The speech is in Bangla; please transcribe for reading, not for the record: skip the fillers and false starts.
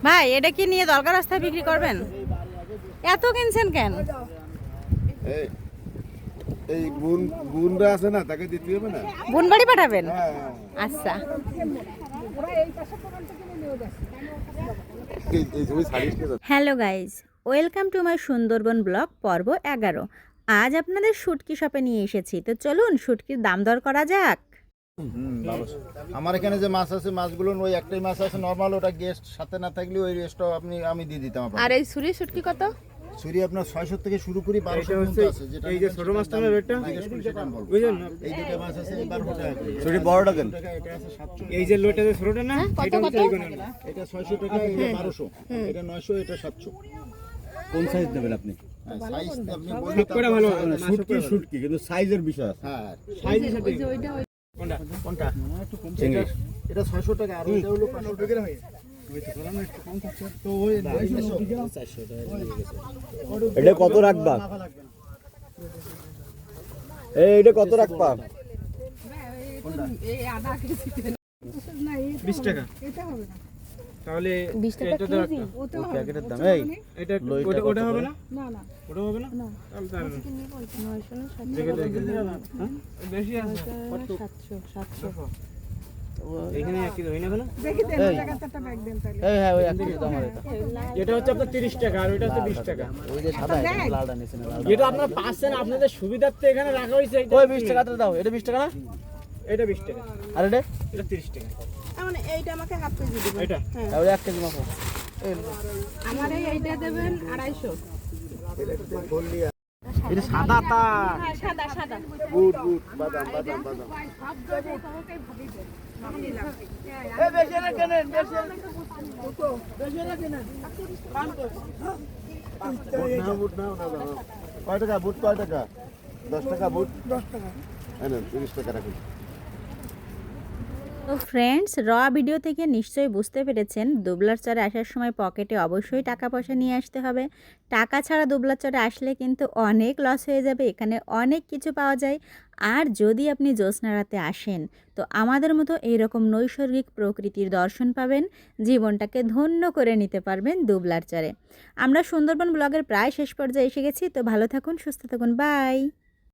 ভাই এটা কি নিয়ে দরকার রাস্তায় বিক্রি করবেন? এত কিনছেন কেন? এই এই গুনরা আছে না, তাকে দিতে হবে না। বোন বাড়ি পাঠাবেন? আচ্ছা। Hello guys, welcome to my Sundarban blog পর্ব 11। আজ আপনাদের শুটকি শপে নিয়ে এসেছি, তো চলুন শুটকির দাম দর করা যাক। আমার এখানে যে মাছ আছে, মাছগুলো ওই একটাই মাছ আছে নরমাল, ওটা গেস্ট সাথে না থাকলে ওই রেস্টটা আমি দিয়ে দিতাম। আর এই ছুরি শুটকি কত? ছুরি আপনার 600 থেকে শুরু করি 1200 পর্যন্ত আছে। যেটা এই যে ছোট মাছটা না, এটা বুঝলেন না, এই দুটো মাছ আছে 1200 টাকা করে। ছুরি বড়টা দেন। এটা আছে 700। এই যে লোটা যে ছোটটা না, কত কত? এটা 600 টাকা, এটা 1200, এটা 900, এটা 700। কোন সাইজ দেবেন আপনি? সাইজ আপনি বলবেন সব করে ভালো শুটকি কিন্তু সাইজের বিষয় আছে। হ্যাঁ, সাইজের সাথে কোনটা চিংড়ি। এটা 600 টাকা, আর এটা হলো 500 টাকা। তো ওই 400 টাকা। এটা কত রাখবা? এটা কত রাখবা? 20 টাকা। তাহলে 20 টাকা এটা তো কেজি? প্যাকেটের দাম এই এটা ওটা হবে না? না ওটা হবে না। তাহলে তার দেখে বেশি আছে। 700 এখানে একই হয় না কেন? এই হ্যাঁ ওই একই দাম আর এটা। এটা হচ্ছে আপনার 30 টাকা আর ওইটা হচ্ছে 20 টাকা। ওই যে সাদা লালটা নিছেন লালটা। এটা আপনারা পাচ্ছেন, আপনাদের সুবিধার্থে এখানে রাখা হয়েছে। ওই 20 টাকাটা দাও। এটা 20 টাকা না? এটা 20 টাকা আর এটা? এটা 30 টাকা। মানে এইটা আমাকে হাফ কেজি দিবেন। এটা তাহলে 1 কেজি মাপো। আমার এইটা দেবেন 250। এটা সাদা তা। হ্যাঁ, সাদা সাদা। বুট বাদাম বাদাম। এই বেশি না কেনেন, বেশি বুট নাও না। কয় টাকা বুট? কয় টাকা? 10 টাকা বুট। 10 টাকা। এনে 30 টাকা রাখুন। তো ফ্রেন্ডস, র ভিডিও থেকে নিশ্চয়ই বুঝতে পেরেছেন দুবলার চরে আসার সময় পকেটে অবশ্যই টাকা পয়সা নিয়ে আসতে হবে। টাকা ছাড়া দুবলার চরে আসলে কিন্তু অনেক লস হয়ে যাবে। এখানে অনেক কিছু পাওয়া যায়। আর যদি আপনি জ্যোৎস্না রাতে আসেন তো আমাদের মতো এইরকম নৈসর্গিক প্রকৃতির দর্শন পাবেন, জীবনটাকে ধন্য করে নিতে পারবেন দুবলার চরে। আমরা সুন্দরবন ব্লগের প্রায় শেষ পর্যায়ে এসে গেছি, তো ভালো থাকুন, সুস্থ থাকুন, বাই।